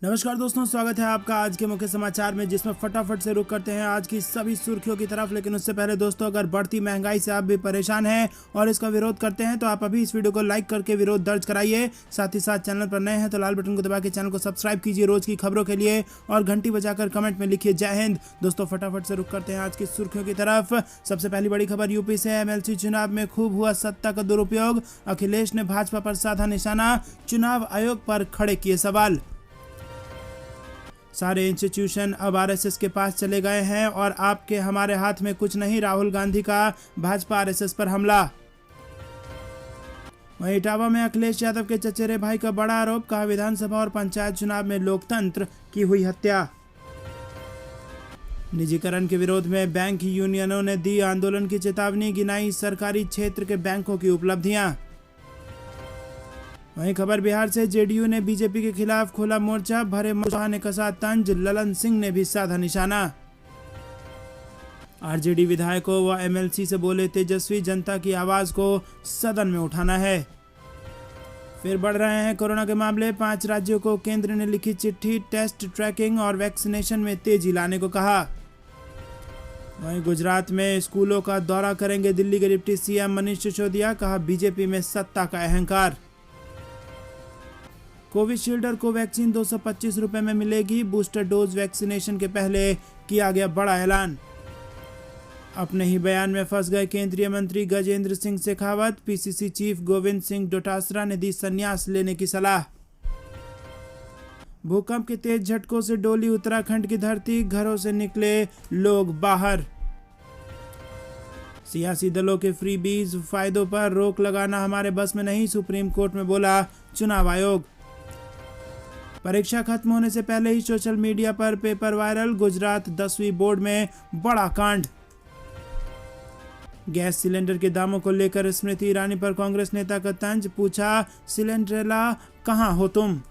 नमस्कार दोस्तों, स्वागत है आपका आज के मुख्य समाचार में, जिसमें फटाफट से रुक करते हैं आज की सभी सुर्खियों की तरफ। लेकिन उससे पहले दोस्तों, अगर बढ़ती महंगाई से आप भी परेशान हैं और इसका विरोध करते हैं तो आप अभी इस वीडियो को लाइक करके विरोध दर्ज कराइए। साथ ही साथ चैनल पर नए हैं तो लाल बटन को दबा के चैनल को सब्सक्राइब कीजिए रोज की खबरों के लिए, और घंटी बजाकर कमेंट में लिखिए जय हिंद। दोस्तों फटाफट से रुक करते हैं आज की सुर्खियों की तरफ। सबसे पहली बड़ी खबर यूपी से। एमएलसी चुनाव में खूब हुआ सत्ता का दुरुपयोग, अखिलेश ने भाजपा पर साधा निशाना, चुनाव आयोग पर खड़े किए सवाल। सारे इंस्टीट्यूशन अब आरएसएस के पास चले गए हैं और आपके हमारे हाथ में कुछ नहीं, राहुल गांधी का भाजपा आरएसएस पर हमला। वहीं इटावा में अखिलेश यादव के चचेरे भाई का बड़ा आरोप, कहा विधानसभा और पंचायत चुनाव में लोकतंत्र की हुई हत्या। निजीकरण के विरोध में बैंक यूनियनों ने दी आंदोलन की चेतावनी, गिनाई सरकारी क्षेत्र के बैंकों की उपलब्धियां। वहीं खबर बिहार से। जेडीयू ने बीजेपी के खिलाफ खोला मोर्चा, भरे मुशाह ने कसा तंज, ललन सिंह ने भी साधा निशाना। आरजेडी विधायकों व एमएलसी से बोले तेजस्वी, जनता की आवाज को सदन में उठाना है। फिर बढ़ रहे हैं कोरोना के मामले, 5 राज्यों को केंद्र ने लिखी चिट्ठी, टेस्ट ट्रैकिंग और वैक्सीनेशन में तेजी लाने को कहा। वहीं गुजरात में स्कूलों का दौरा करेंगे दिल्ली के डिप्टी सीएम मनीष सिसोदिया, कहा बीजेपी में सत्ता का अहंकार। कोविशील्ड और कोवैक्सीन 225 रुपए में मिलेगी, बूस्टर डोज वैक्सीनेशन के पहले किया गया बड़ा ऐलान। अपने ही बयान में फंस गए केंद्रीय मंत्री गजेंद्र सिंह शेखावत, पीसीसी चीफ गोविंद सिंह डोटासरा ने दी संन्यास लेने की सलाह। भूकंप के तेज झटकों से डोली उत्तराखंड की धरती, घरों से निकले लोग बाहर। सियासी दलों के फ्रीबीज फायदों पर रोक लगाना हमारे बस में नहीं, सुप्रीम कोर्ट में बोला चुनाव आयोग। परीक्षा खत्म होने से पहले ही सोशल मीडिया पर पेपर वायरल, गुजरात 10वीं बोर्ड में बड़ा कांड। गैस सिलेंडर के दामों को लेकर स्मृति ईरानी पर कांग्रेस नेता का तंज, पूछा सिलेंड्रेला कहां हो तुम।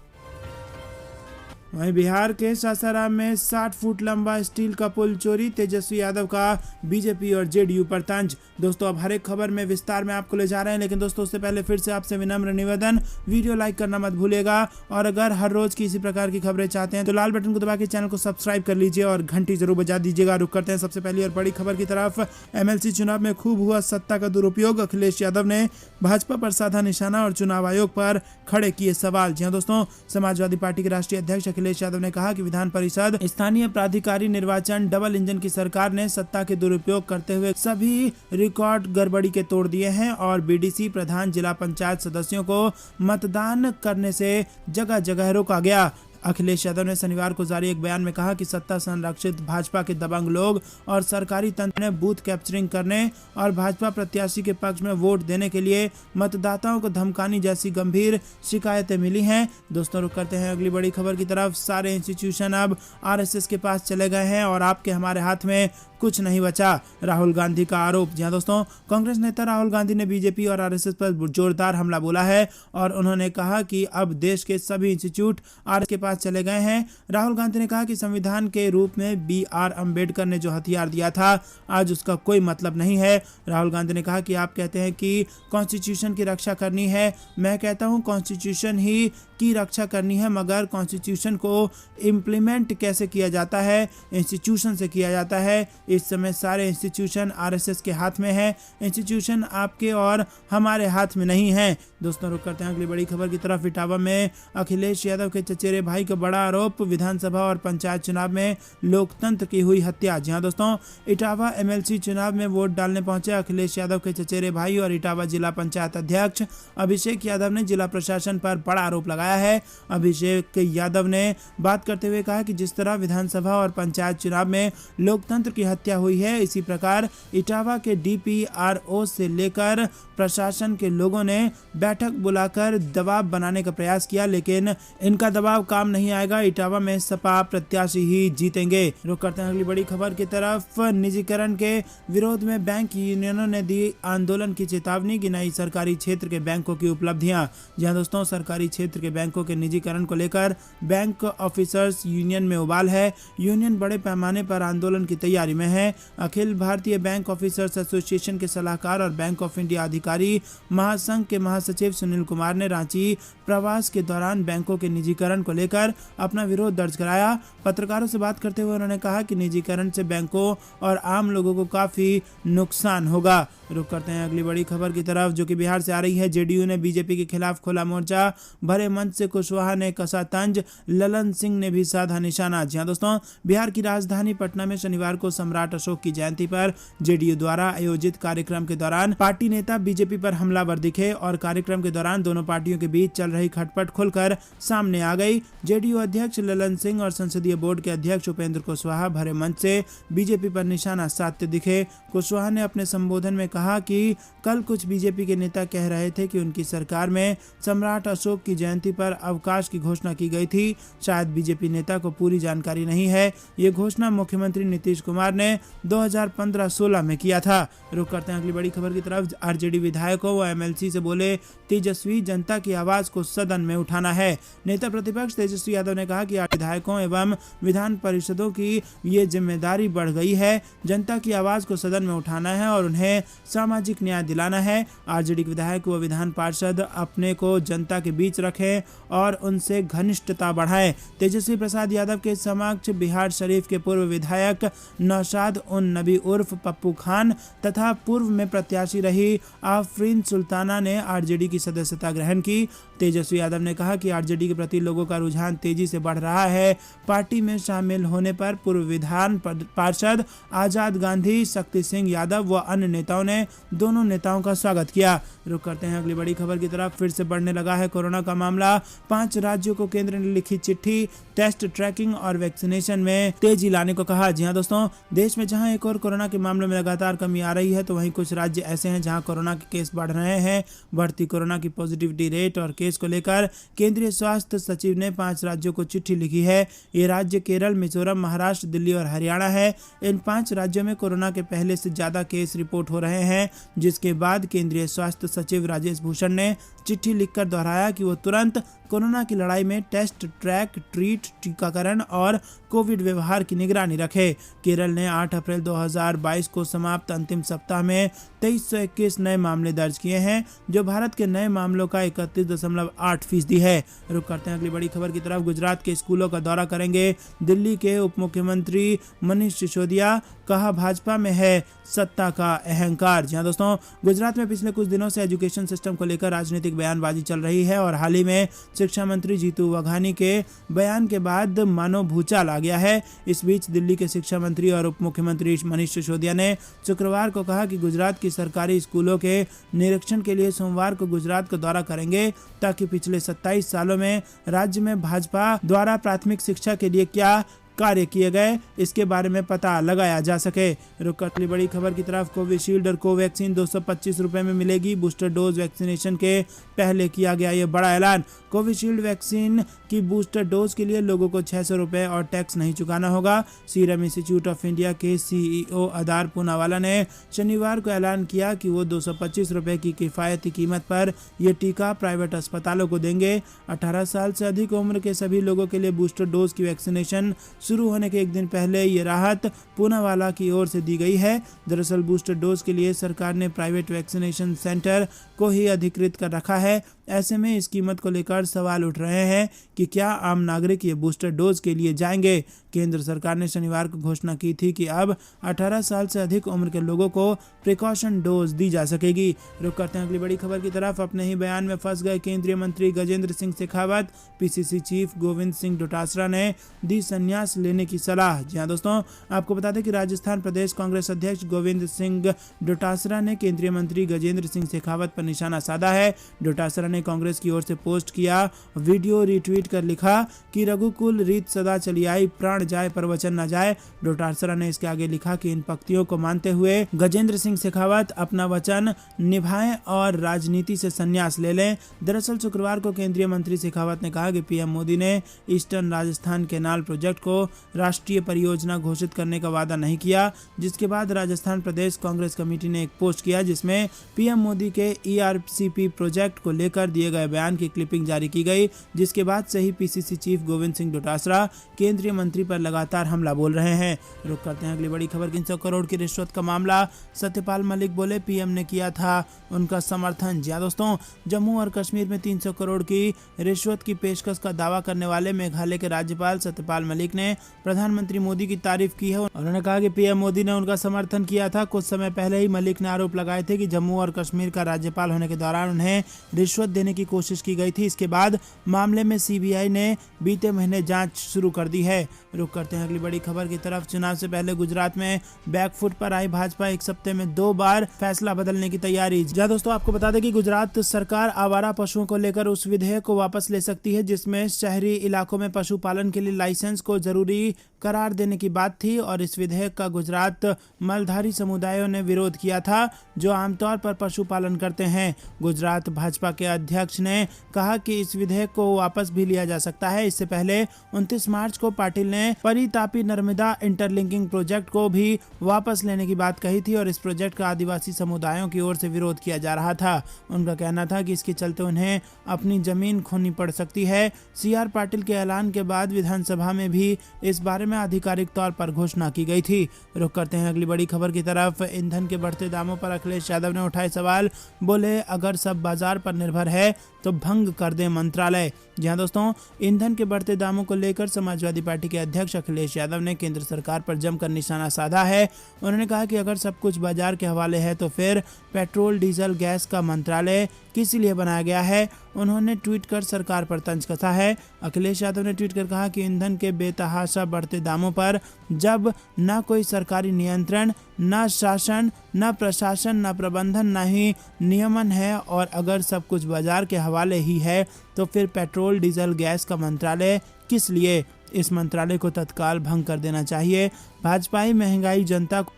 वहीं बिहार के सासाराम में 60 फुट लंबा स्टील का पुल चोरी, तेजस्वी यादव का बीजेपी और जेडीयू पर तंज। दोस्तों अब हर एक खबर में विस्तार में आपको ले जा रहे हैं, लेकिन दोस्तों उससे पहले फिर से आपसे विनम्र निवेदन, वीडियो लाइक करना मत भूलिएगा, और अगर हर रोज की इसी प्रकार की खबरें चाहते हैं तो लाल बटन को दबा के चैनल को सब्सक्राइब कर लीजिए और घंटी जरूर बजा दीजिएगा। रुक करते हैं सबसे पहली और बड़ी खबर की तरफ। एमएलसी चुनाव में खूब हुआ सत्ता का दुरुपयोग, अखिलेश यादव ने भाजपा पर साधा निशाना और चुनाव आयोग पर खड़े किए सवाल। जी हाँ दोस्तों, समाजवादी पार्टी के राष्ट्रीय अध्यक्ष अखिलेश यादव ने कहा कि विधान परिषद, स्थानीय प्राधिकारी निर्वाचन, डबल इंजन की सरकार ने सत्ता के दुरुपयोग करते हुए सभी रिकॉर्ड गड़बड़ी के तोड़ दिए हैं और बीडीसी प्रधान, जिला पंचायत सदस्यों को मतदान करने से जगह जगह रोका गया। अखिलेश यादव ने शनिवार को जारी एक बयान में कहा कि सत्ता संरक्षित भाजपा के दबंग लोग और सरकारी तंत्र ने बूथ कैप्चरिंग करने और भाजपा प्रत्याशी के पक्ष में वोट देने के लिए मतदाताओं को धमकाने जैसी गंभीर शिकायतें मिली हैं। दोस्तों रुक करते हैं अगली बड़ी खबर की तरफ। सारे इंस्टीट्यूशन अब आरएसएस के पास चले गए हैं और आपके हमारे हाथ में कुछ नहीं बचा, राहुल गांधी का आरोप। जी हाँ दोस्तों, कांग्रेस नेता राहुल गांधी ने बीजेपी और आरएसएस पर जोरदार हमला बोला है और उन्होंने कहा कि अब देश के सभी इंस्टीट्यूट आरएसएस के पास चले गए हैं। राहुल गांधी ने कहा कि संविधान के रूप में बीआर अंबेडकर ने जो हथियार दिया था, आज उसका कोई मतलब नहीं है। राहुल गांधी ने कहा कि आप कहते हैं कि कॉन्स्टिट्यूशन की रक्षा करनी है, मैं कहता हूं कॉन्स्टिट्यूशन ही की रक्षा करनी है, मगर कॉन्स्टिट्यूशन को इम्प्लीमेंट कैसे किया जाता है, इंस्टीट्यूशन से किया जाता है। इस समय सारे इंस्टीट्यूशन आरएसएस के हाथ में है, इंस्टीट्यूशन आपके और हमारे हाथ में नहीं है। दोस्तों रुक करते हैं अगली बड़ी खबर की तरफ। इटावा में अखिलेश यादव के चचेरे भाई का बड़ा आरोप, विधानसभा और पंचायत चुनाव में लोकतंत्र की हुई हत्या। जी हाँ दोस्तों, इटावा एमएलसी चुनाव में वोट डालने पहुंचे अखिलेश यादव के चचेरे भाई और इटावा जिला पंचायत अध्यक्ष अभिषेक यादव ने जिला प्रशासन पर बड़ा आरोप लगाया है। अभिषेक यादव ने बात करते हुए कहा कि जिस तरह विधानसभा और पंचायत चुनाव में लोकतंत्र की हत्या हुई है, इसी प्रकार इटावा के डीपीआरओ से लेकर प्रशासन के लोगों ने बैठक बुलाकर दबाव बनाने का प्रयास किया, लेकिन इनका दबाव काम नहीं आएगा। इटावा में सपा प्रत्याशी ही जीतेंगे। रुक करते हैं अगली बड़ी खबर की तरफ। निजीकरण के विरोध में बैंक यूनियनों ने दी आंदोलन की चेतावनी, गिनाई सरकारी क्षेत्र के बैंकों की उपलब्धियां। जहां दोस्तों, सरकारी क्षेत्र के बैंकों के निजीकरण को लेकर बैंक ऑफिसर्स यूनियन में उबाल है। यूनियन बड़े पैमाने पर आंदोलन की तैयारी में हैं। Akhil Bharatiya bank officers association के सलाहकार और बैंक ऑफ इंडिया अधिकारी महासंघ के महासचिव सुनील कुमार ने रांची प्रवास के दौरान बैंकों के निजीकरण को लेकर अपना विरोध दर्ज कराया। पत्रकारों से बात करते हुए उन्होंने कहा कि निजीकरण से बैंकों और आम लोगों को काफी नुकसान होगा। रुक करते हैं अगली बड़ी खबर की तरफ, जो कि बिहार से आ रही है। जेडीयू ने बीजेपी के खिलाफ खोला मोर्चा, भरे मंच से कुशवाहा ने कसा तंज, ललन सिंह ने भी साधा निशाना। जी हां दोस्तों, बिहार की राजधानी पटना में शनिवार को सम्राट अशोक की जयंती पर जेडीयू द्वारा आयोजित कार्यक्रम के दौरान पार्टी नेता बीजेपी पर हमलावर दिखे और कार्यक्रम के दौरान दोनों पार्टियों के बीच चल रही खटपट खुलकर सामने आ गई। जेडीयू अध्यक्ष ललन सिंह और संसदीय बोर्ड के अध्यक्ष उपेंद्र कुशवाहा भरे मंच से बीजेपी पर निशाना साधते दिखे। कुशवाहा ने अपने संबोधन में कहा कि कल कुछ बीजेपी के नेता कह रहे थे कि उनकी सरकार में सम्राट अशोक की जयंती पर अवकाश की घोषणा की गई थी। शायद बीजेपी नेता को पूरी जानकारी नहीं है। ये घोषणा मुख्यमंत्री नीतीश कुमार ने 2015-16 में किया था। रुक करते हैं अगली बड़ी खबर की तरफ। आरजेडी विधायकों व एमएलसी से बोले तेजस्वी, जनता की आवाज को सदन में उठाना है। नेता प्रतिपक्ष तेजस्वी यादव ने कहा कि विधायकों एवं विधान परिषदों की ये जिम्मेदारी बढ़ गई है। जनता की आवाज को सदन में उठाना है और उन्हें सामाजिक न्याय दिलाना है। आरजेडी के विधायक व विधान पार्षद अपने को जनता के बीच रखें और उनसे घनिष्ठता बढ़ाएं। तेजस्वी प्रसाद यादव के समक्ष बिहार शरीफ के पूर्व विधायक नौशाद उन नबी उर्फ पप्पू खान तथा पूर्व में प्रत्याशी रही आफरीन सुल्ताना ने आरजेडी की सदस्यता ग्रहण की। तेजस्वी यादव ने कहा कि आरजेडी के प्रति लोगों का रुझान तेजी से बढ़ रहा है। पार्टी में शामिल होने पर पूर्व विधान पार्षद आजाद गांधी, शक्ति सिंह यादव व अन्य नेताओं ने दोनों नेताओं का स्वागत किया। रुक करते हैं अगली बड़ी खबर की तरफ। फिर से बढ़ने लगा है कोरोना का मामला। 5 राज्यों को केंद्र ने लिखी चिट्ठी, टेस्ट, ट्रैकिंग और वैक्सीनेशन में तेजी लाने को कहा। जी हां दोस्तों, देश में जहां एक और कोरोना के मामलों में लगातार कमी आ रही है, तो वहीं कुछ राज्य ऐसे हैं जहां कोरोना के केस बढ़ रहे हैं। बढ़ती कोरोना की पॉजिटिविटी रेट और केस को लेकर केंद्रीय स्वास्थ्य सचिव ने 5 राज्यों को चिट्ठी लिखी है। ये राज्य केरल, मिजोरम, महाराष्ट्र, दिल्ली और हरियाणा है। इन 5 राज्यों में कोरोना के पहले से ज्यादा केस रिपोर्ट हो रहे हैं, जिसके बाद केंद्रीय स्वास्थ्य सचिव राजेश भूषण ने चिट्ठी लिखकर दोहराया कि वो तुरंत कोरोना की लड़ाई में टेस्ट, ट्रैक, ट्रीट, टीकाकरण और कोविड व्यवहार की निगरानी रखे। केरल ने 8 अप्रैल 2022 को समाप्त अंतिम सप्ताह में 2321 नए मामले दर्ज किए हैं, जो भारत के नए मामलों का 31.8% है। रुक करते हैं अगली बड़ी खबर की तरफ। गुजरात के स्कूलों का दौरा करेंगे दिल्ली के उप मुख्यमंत्री मनीष सिसोदिया। कहा भाजपा में है सत्ता का अहंकार। जी हां दोस्तों, गुजरात में पिछले कुछ दिनों से एजुकेशन सिस्टम को लेकर राजनीतिक बयानबाजी चल रही है और हाल ही में शिक्षा मंत्री जीतू वाघानी के बयान के बाद मानो भूचाल आ गया है। इस बीच दिल्ली के शिक्षा मंत्री और उप मुख्यमंत्री मनीष सिसोदिया ने शुक्रवार को कहा कि गुजरात की सरकारी स्कूलों के निरीक्षण के लिए सोमवार को गुजरात का दौरा करेंगे, ताकि पिछले 27 सालों में राज्य में भाजपा द्वारा प्राथमिक शिक्षा के लिए क्या कार्य किए गए, इसके बारे में पता लगाया जा सके। रुक अगली बड़ी खबर की तरफ। कोविशील्ड और कोवैक्सीन 225 रुपए में मिलेगी। बूस्टर डोज वैक्सीनेशन के पहले किया गया ये बड़ा ऐलान। कोविशील्ड वैक्सीन की बूस्टर डोज के लिए लोगों को 600 रुपए और टैक्स नहीं चुकाना होगा। सीरम इंस्टीट्यूट ऑफ इंडिया के सीईओ अदार पूनावाला ने शनिवार को ऐलान किया कि वो 225 रुपए की किफायती कीमत पर यह टीका प्राइवेट अस्पतालों को देंगे। 18 साल से अधिक उम्र के सभी लोगों के लिए बूस्टर डोज की वैक्सीनेशन शुरू होने के एक दिन पहले ये राहत पूनावाला की ओर से दी गई है। दरअसल बूस्टर डोज के लिए सरकार ने प्राइवेट वैक्सीनेशन सेंटर को ही अधिकृत कर रखा है। ऐसे में इस कीमत को लेकर सवाल उठ रहे हैं कि क्या आम नागरिक ये बूस्टर डोज के लिए जाएंगे। केंद्र सरकार ने शनिवार को घोषणा की थी कि अब 18 साल से अधिक उम्र के लोगों को प्रिकॉशन डोज दी जा सकेगी। रुक करते हैं अगली बड़ी खबर की तरफ। अपने ही बयान में फंस गए केंद्रीय मंत्री गजेंद्र सिंह शेखावत। पीसीसी चीफ गोविंद सिंह डोटासरा ने दी संन्यास लेने की सलाह। जी हां दोस्तों, आपको बता दें कि राजस्थान प्रदेश कांग्रेस अध्यक्ष गोविंद सिंह डोटासरा ने केंद्रीय मंत्री गजेंद्र सिंह शेखावत पर निशाना साधा है। डोटासरा ने कांग्रेस की ओर से पोस्ट किया वीडियो रिट्वीट कर लिखा कि रघुकुल रीत सदा चली आई, प्राण जाए पर वचन न जाए। डोटासरा ने इसके आगे लिखा कि इन पंक्तियों को मानते हुए गजेंद्र सिंह शेखावत अपना वचन निभाएं और राजनीति से संन्यास ले लें। दरअसल शुक्रवार को केंद्रीय मंत्री शेखावत ने कहा कि पीएम मोदी ने ईस्टर्न राजस्थान कैनाल प्रोजेक्ट को राष्ट्रीय परियोजना घोषित करने का वादा नहीं किया, जिसके बाद राजस्थान प्रदेश कांग्रेस कमेटी ने एक पोस्ट किया जिसमें पीएम मोदी के ईआरसीपी प्रोजेक्ट को लेकर लेकर दिए गए बयान की क्लिपिंग जारी की गई, जिसके बाद से ही पीसीसी चीफ गोविंद सिंह डोटासरा केंद्रीय मंत्री पर लगातार हमला बोल रहे हैं। रुक करते हैं अगली बड़ी खबर की। 300 करोड़ की रिश्वत का मामला, सत्यपाल मलिक बोले पीएम ने किया था उनका समर्थन। जी दोस्तों, जम्मू और कश्मीर में 300 करोड़ की रिश्वत की पेशकश का दावा करने वाले मेघालय के राज्यपाल सत्यपाल मलिक ने प्रधानमंत्री मोदी की तारीफ की है। उन्होंने कहा कि पीएम मोदी ने उनका समर्थन किया था। कुछ समय पहले ही मलिक ने आरोप लगाए थे कि जम्मू और कश्मीर का राज्यपाल होने के दौरान उन्हें रिश्वत देने की कोशिश की गई थी। इसके बाद मामले में सीबीआई ने बीते महीने जांच शुरू कर दी है। रुक करते हैं अगली बड़ी खबर की तरफ। चुनाव से पहले गुजरात में बैकफुट पर आई भाजपा, एक सप्ताह में 2 बार फैसला बदलने की तैयारी। जी दोस्तों, आपको बता दें कि गुजरात सरकार आवारा पशुओं को लेकर उस विधेयक को वापस ले सकती है जिसमें शहरी इलाकों में पशुपालन के लिए लाइसेंस को जरूरी करार देने की बात थी, और इस विधेयक का गुजरात मलधारी समुदायों ने विरोध किया था जो आमतौर पर पशुपालन करते हैं। गुजरात भाजपा के अध्यक्ष ने कहा कि इस विधेयक को वापस भी लिया जा सकता है। इससे पहले 29 मार्च को पाटिल ने परी तापी नर्मदा इंटरलिंकिंग प्रोजेक्ट को भी वापस लेने की बात कही थी, और इस प्रोजेक्ट का आदिवासी समुदायों की ओर से विरोध किया जा रहा था। उनका कहना था कि इसके चलते उन्हें अपनी जमीन खोनी पड़ सकती है। सीआर पाटिल के ऐलान के बाद विधानसभा में भी इस बारे में आधिकारिक तौर पर घोषणा की गई थी। रुक करते हैं अगली बड़ी खबर की तरफ। ईंधन के बढ़ते दामों पर अखिलेश यादव ने उठाए सवाल, बोले अगर सब बाजार पर निर्भर है तो भंग कर दे मंत्रालय। जी हाँ दोस्तों, ईंधन के बढ़ते दामों को लेकर समाजवादी पार्टी के अध्यक्ष अखिलेश यादव ने केंद्र सरकार पर जमकर निशाना साधा है। उन्होंने कहा कि अगर सब कुछ बाजार के हवाले है तो फिर पेट्रोल डीजल गैस का मंत्रालय किस लिए बनाया गया है। उन्होंने ट्वीट कर सरकार पर तंज कसा है। अखिलेश यादव ने ट्वीट कर कहा कि ईंधन के बेतहाशा बढ़ते दामों पर जब न कोई सरकारी नियंत्रण, न शासन, न प्रशासन, न प्रबंधन, न ही नियमन है, और अगर सब कुछ बाजार के हवाले ही है तो फिर पेट्रोल डीजल गैस का मंत्रालय किस लिए। इस मंत्रालय को तत्काल भंग कर देना चाहिए। भाजपाई महंगाई जनता को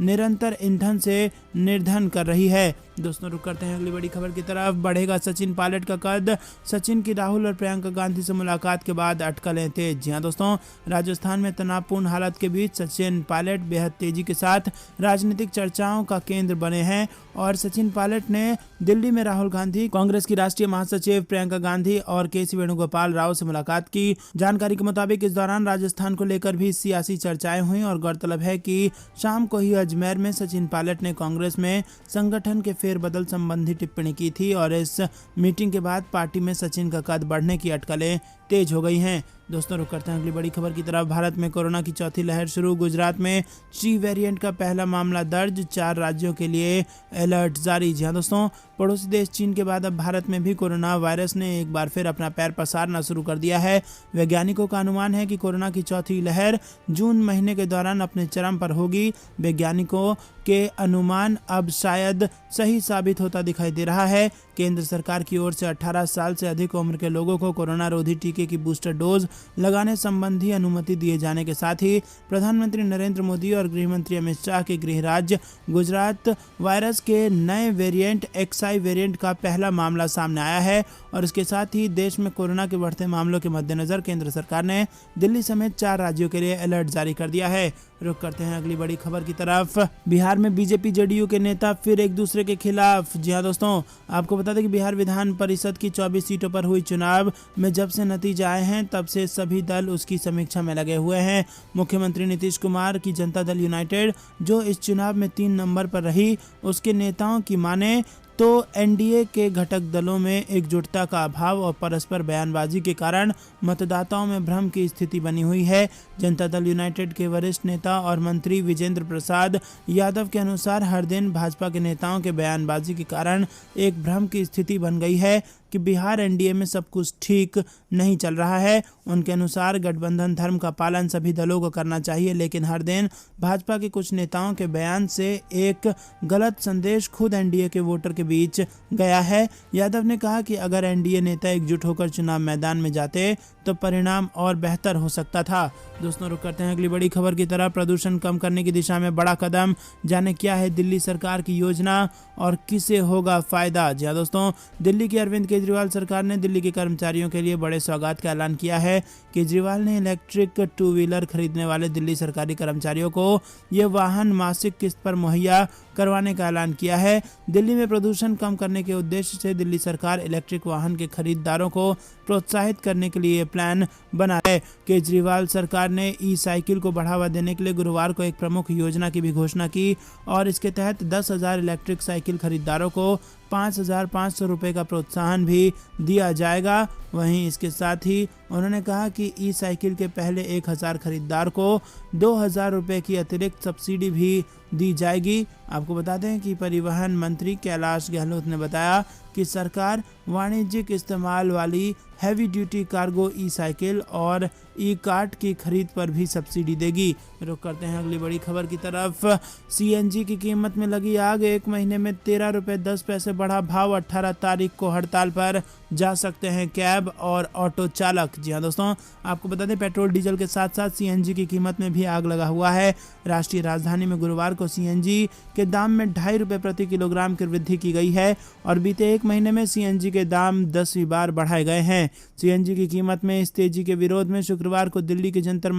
निरंतर ईंधन से निर्धन कर रही है। दोस्तों, रुक करते हैं अगली बड़ी खबर की तरफ। बढ़ेगा सचिन पायलट का कद, सचिन की राहुल और प्रियंका गांधी से मुलाकात के बाद अटकलें तेज। जी हाँ दोस्तों, राजस्थान में तनावपूर्ण हालत के बीच सचिन पायलट बेहद तेजी के साथ राजनीतिक चर्चाओं का केंद्र बने हैं, और सचिन पायलट ने दिल्ली में राहुल गांधी, कांग्रेस की राष्ट्रीय महासचिव प्रियंका गांधी और केसी वेणुगोपाल राव से मुलाकात की। जानकारी के मुताबिक इस दौरान राजस्थान को लेकर भी सियासी चर्चाएं हुई, और गौरतलब है कि शाम को ही अजमेर में सचिन पायलट ने कांग्रेस में संगठन के फेरबदल संबंधी टिप्पणी की थी, और इस मीटिंग के बाद पार्टी में सचिन का कद बढ़ने की अटकलें तेज हो गई हैं। दोस्तों, रुक करते हैं अगली बड़ी खबर की तरफ। भारत में कोरोना की चौथी लहर शुरू, गुजरात में ची वेरिएंट का पहला मामला दर्ज, 4 राज्यों के लिए अलर्ट जारी। जी हाँ दोस्तों, पड़ोसी देश चीन के बाद अब भारत में भी कोरोना वायरस ने एक बार फिर अपना पैर पसारना शुरू कर दिया है। वैज्ञानिकों का अनुमान है कि कोरोना की चौथी लहर जून महीने के दौरान अपने चरम पर होगी। वैज्ञानिकों के अनुमान अब शायद सही साबित होता दिखाई दे रहा है। केंद्र सरकार की ओर से 18 साल से अधिक उम्र के लोगों को कोरोना रोधी टीके की बूस्टर डोज लगाने संबंधी अनुमति दिए जाने के साथ ही प्रधानमंत्री नरेंद्र मोदी और गृह मंत्री अमित शाह के गृह राज्य गुजरात वायरस के नए वेरिएंट XI वेरिएंट का पहला मामला सामने आया है, और इसके साथ ही देश में कोरोना के बढ़ते मामलों के मद्देनजर केंद्र सरकार ने दिल्ली समेत 4 राज्यों के लिए अलर्ट जारी कर दिया है। रुक करते हैं अगली बड़ी खबर की तरफ। बिहार में बीजेपी जेडीयू के नेता फिर एक दूसरे के खिलाफ। जी हाँ दोस्तों, आपको बता दें कि बिहार विधान परिषद की 24 सीटों पर हुई चुनाव में जब से नतीजे आए हैं तब से सभी दल उसकी समीक्षा में लगे हुए हैं। मुख्यमंत्री नीतीश कुमार की जनता दल यूनाइटेड, जो इस चुनाव में 3 नंबर पर रही, उसके नेताओं की माने तो एनडीए के घटक दलों में एकजुटता का अभाव और परस्पर बयानबाजी के कारण मतदाताओं में भ्रम की स्थिति बनी हुई है। जनता दल यूनाइटेड के वरिष्ठ नेता और मंत्री विजेंद्र प्रसाद यादव के अनुसार हर दिन भाजपा के नेताओं के बयानबाजी के कारण एक भ्रम की स्थिति बन गई है कि बिहार एनडीए में सब कुछ ठीक नहीं चल रहा है। उनके अनुसार गठबंधन धर्म का पालन सभी दलों को करना चाहिए, लेकिन हर दिन भाजपा के कुछ नेताओं के बयान से एक गलत संदेश खुद एनडीए के वोटर के बीच गया है। यादव ने कहा कि अगर एनडीए नेता एकजुट होकर चुनाव मैदान में जाते तो परिणाम और बेहतर हो सकता था। दोस्तों, रुक करते हैं अगली बड़ी खबर की तरफ। प्रदूषण कम करने की दिशा में बड़ा कदम, जाने क्या है दिल्ली सरकार की योजना और किसे होगा फायदा। जी दोस्तों, दिल्ली की अरविंद केजरीवाल सरकार ने दिल्ली के कर्मचारियों के लिए बड़े सौगात का ऐलान किया है। केजरीवाल ने इलेक्ट्रिक 2 व्हीलर खरीदने वाले दिल्ली सरकारी कर्मचारियों को ये वाहन मासिक किस्त पर मुहैया करवाने का ऐलान किया है। दिल्ली में प्रदूषण कम करने के उद्देश्य से दिल्ली सरकार इलेक्ट्रिक वाहन के खरीदारों को प्रोत्साहित करने के लिए प्लान बना है। केजरीवाल सरकार ने ई साइकिल को बढ़ावा देने के लिए गुरुवार को एक प्रमुख योजना की भी घोषणा की और इसके तहत 10,000 इलेक्ट्रिक साइकिल खरीदारों को 5,500 रुपये का प्रोत्साहन भी दिया जाएगा। वहीं इसके साथ ही उन्होंने कहा कि ई साइकिल के पहले 1,000 खरीदार को 2,000 रुपये की अतिरिक्त सब्सिडी भी दी जाएगी। आपको बता दें कि परिवहन मंत्री कैलाश गहलोत ने बताया कि सरकार वाणिज्यिक इस्तेमाल वाली हैवी ड्यूटी कार्गो ई साइकिल और ई कार्ट की खरीद पर भी सब्सिडी देगी। रुक करते हैं अगली बड़ी खबर की तरफ। सीएनजी की कीमत में लगी आग, 1 महीने में 13 रुपये 10 पैसे बढ़ा भाव। 18 तारीख को हड़ताल पर जा सकते हैं कैब और ऑटो चालक। जी हाँ दोस्तों, आपको बता दें पेट्रोल डीजल के साथ साथ सीएनजी की कीमत में भी आग लगा हुआ है। राष्ट्रीय राजधानी में गुरुवार को सीएनजी के दाम में 2.5 रुपये प्रति किलोग्राम की वृद्धि की गई है और बीते 1 महीने में सीएनजी के दाम 10वीं बार बढ़ाए गए हैं। सीएनजी की कीमत में इस तेजी के विरोध में शुक्रवार को दिल्ली के जंतर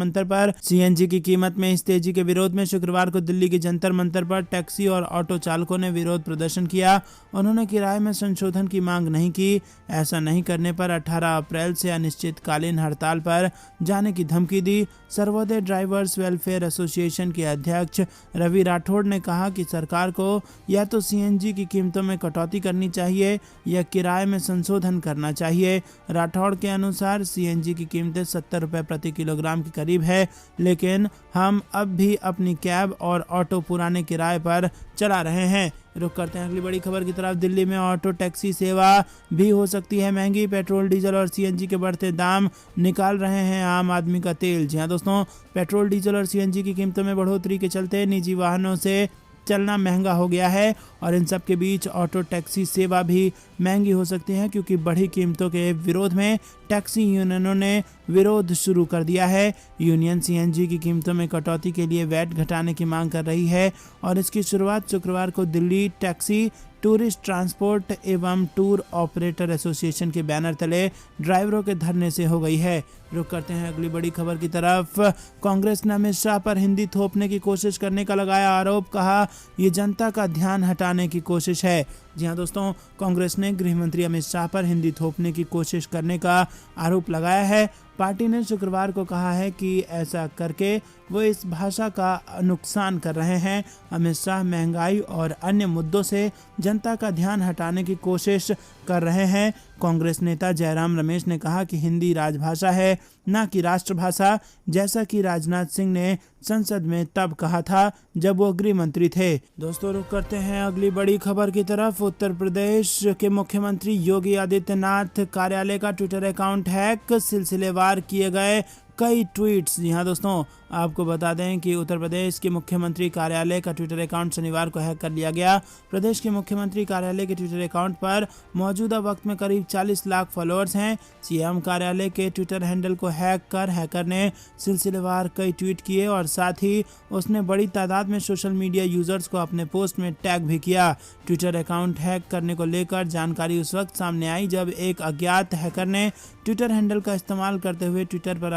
मंतर पर टैक्सी और ऑटो चालकों ने विरोध प्रदर्शन किया। उन्होंने किराए में संशोधन की मांग नहीं की। ऐसा नहीं करने पर 18 अप्रैल से अनिश्चितकालीन हड़ताल पर जाने की धमकी दी। सर्वोदय ड्राइवर्स वेलफेयर एसोसिएशन के अध्यक्ष रवि राठौड़ ने कहा कि सरकार को या तो सीएनजी की कीमतों में कटौती करनी चाहिए या किराए में संशोधन करना चाहिए। राठौड़ के अनुसार सीएनजी की कीमतें 70 रुपये प्रति किलोग्राम के करीब है, लेकिन हम अब भी अपनी कैब और ऑटो पुराने किराए पर चला रहे हैं। रुक करते हैं अगली बड़ी खबर की तरफ। दिल्ली में ऑटो टैक्सी सेवा भी हो सकती है महंगी। पेट्रोल डीजल और सीएनजी के बढ़ते दाम निकाल रहे हैं आम आदमी का तेल। जी हाँ दोस्तों, पेट्रोल डीजल और सीएनजी की कीमतों में बढ़ोतरी के चलते निजी वाहनों से चलना महंगा हो गया है और इन सब के बीच ऑटो टैक्सी सेवा भी महंगी हो सकती है, क्योंकि बढ़ी कीमतों के विरोध में टैक्सी यूनियनों ने विरोध शुरू कर दिया है। यूनियन सीएनजी की कीमतों में कटौती के लिए वैट घटाने की मांग कर रही है और इसकी शुरुआत शुक्रवार को दिल्ली टैक्सी टूरिस्ट ट्रांसपोर्ट एवं टूर ऑपरेटर एसोसिएशन के बैनर तले ड्राइवरों के धरने से हो गई है। रुक करते हैं अगली बड़ी खबर की तरफ। कांग्रेस ने अमित शाह पर हिंदी थोपने की कोशिश करने का लगाया आरोप, कहा ये जनता का ध्यान हटाने की कोशिश है। जी हाँ दोस्तों, कांग्रेस ने गृह मंत्री अमित शाह पर हिंदी थोपने की कोशिश करने का आरोप लगाया है। पार्टी ने शुक्रवार को कहा है कि ऐसा करके वो इस भाषा का नुकसान कर रहे हैं। अमित शाह महंगाई और अन्य मुद्दों से जनता का ध्यान हटाने की कोशिश कर रहे हैं। कांग्रेस नेता जयराम रमेश ने कहा कि हिंदी राजभाषा है, न कि राष्ट्रभाषा, जैसा कि राजनाथ सिंह ने संसद में तब कहा था जब वो गृह मंत्री थे। दोस्तों, रुक करते हैं अगली बड़ी खबर की तरफ। उत्तर प्रदेश के मुख्यमंत्री योगी आदित्यनाथ कार्यालय का ट्विटर अकाउंट हैक, सिलसिलेवार किए गए कई ट्वीट्स। जी हाँ दोस्तों, आपको बता दें कि उत्तर प्रदेश के मुख्यमंत्री कार्यालय का ट्विटर अकाउंट शनिवार को हैक कर लिया गया। प्रदेश के मुख्यमंत्री कार्यालय के ट्विटर अकाउंट पर मौजूदा वक्त में करीब 40 लाख फॉलोअर्स हैं। सीएम कार्यालय के ट्विटर हैंडल को हैक कर हैकर ने सिलसिलेवार कई ट्वीट किए और साथ ही उसने बड़ी तादाद में सोशल मीडिया यूजर्स को अपने पोस्ट में टैग भी किया। ट्विटर अकाउंट हैक करने को लेकर जानकारी उस वक्त सामने आई जब एक अज्ञात हैकर ने ट्विटर हैंडल का इस्तेमाल करते हुए ट्विटर पर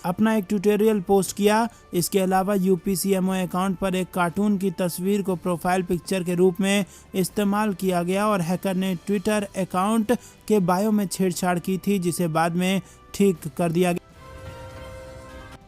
अपना एक ट्यूटोरियल पोस्ट किया। इसके अलावा यूपीसीएमओ अकाउंट पर एक कार्टून की तस्वीर को प्रोफाइल पिक्चर के रूप में इस्तेमाल किया गया और हैकर ने ट्विटर अकाउंट के बायो में छेड़छाड़ की थी, जिसे बाद में ठीक कर दिया गया।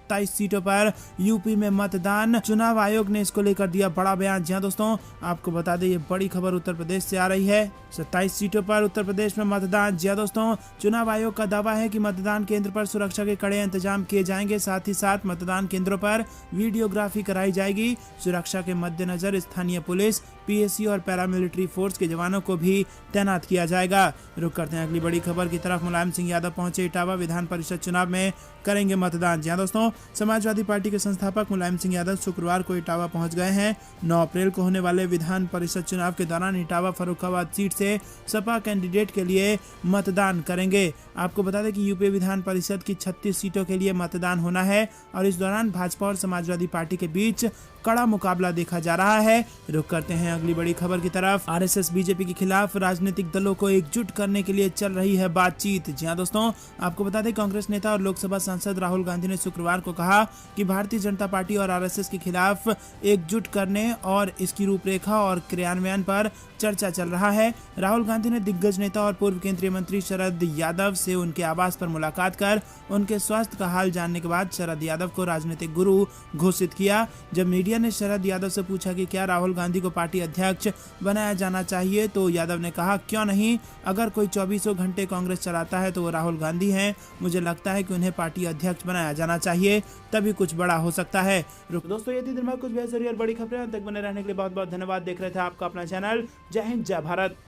27 सीटों पर यूपी में मतदान, चुनाव आयोग ने इसको लेकर दिया बड़ा बयान। जी हाँ दोस्तों, आपको बता दें ये बड़ी खबर उत्तर प्रदेश से आ रही है। 27 सीटों पर उत्तर प्रदेश में मतदान। जी हाँ दोस्तों, चुनाव आयोग का दावा है कि मतदान केंद्र पर सुरक्षा के कड़े इंतजाम किए जाएंगे। साथ ही साथ मतदान केंद्रों पर वीडियोग्राफी कराई जाएगी। सुरक्षा के मद्देनजर स्थानीय पुलिस, पीएसी और पैरामिलिट्री फोर्स के जवानों को भी तैनात किया जाएगा। रुक करते हैं अगली बड़ी खबर की तरफ। मुलायम सिंह यादव पहुंचे इटावा, विधान परिषद चुनाव में करेंगे मतदान। जी हाँ दोस्तों, समाजवादी पार्टी के संस्थापक मुलायम सिंह यादव शुक्रवार को इटावा पहुंच गए हैं। 9 अप्रैल को होने वाले विधान परिषद चुनाव के दौरान इटावा फर्रुखाबाद सीट से सपा कैंडिडेट के लिए मतदान करेंगे। आपको बता दें कि यूपी विधान परिषद की 36 सीटों के लिए मतदान होना है और इस दौरान भाजपा और समाजवादी पार्टी के बीच कड़ा मुकाबला देखा जा रहा है। रुक करते हैं अगली बड़ी खबर की तरफ। आरएसएस बीजेपी के खिलाफ राजनीतिक दलों को एकजुट करने के लिए चल रही है बातचीत। जी हां दोस्तों, आपको बता दें कांग्रेस नेता और लोकसभा सांसद राहुल गांधी ने शुक्रवार को कहा कि भारतीय जनता पार्टी और आरएसएस के खिलाफ एकजुट करने और इसकी रूपरेखा और क्रियान्वयन पर चर्चा चल रहा है। राहुल गांधी ने दिग्गज नेता और पूर्व केंद्रीय मंत्री शरद यादव से उनके आवास पर मुलाकात कर उनके स्वास्थ्य का हाल जानने के बाद शरद यादव को राजनीतिक गुरु घोषित किया। जब मीडिया ने शरद यादव से पूछा कि क्या राहुल गांधी को पार्टी अध्यक्ष बनाया जाना चाहिए, तो यादव ने कहा क्यों नहीं, अगर कोई 24 घंटे कांग्रेस चलाता है तो वो राहुल गांधी हैं। मुझे लगता है कि उन्हें पार्टी अध्यक्ष बनाया जाना चाहिए, तभी कुछ बड़ा हो सकता है। दोस्तों ये थी दिन भर कुछ बेहद जरूरी और बड़ी खबरें। तक बने रहने के लिए बहुत बहुत धन्यवाद। देख रहे थे आपका अपना चैनल। जय हिंद, जय भारत।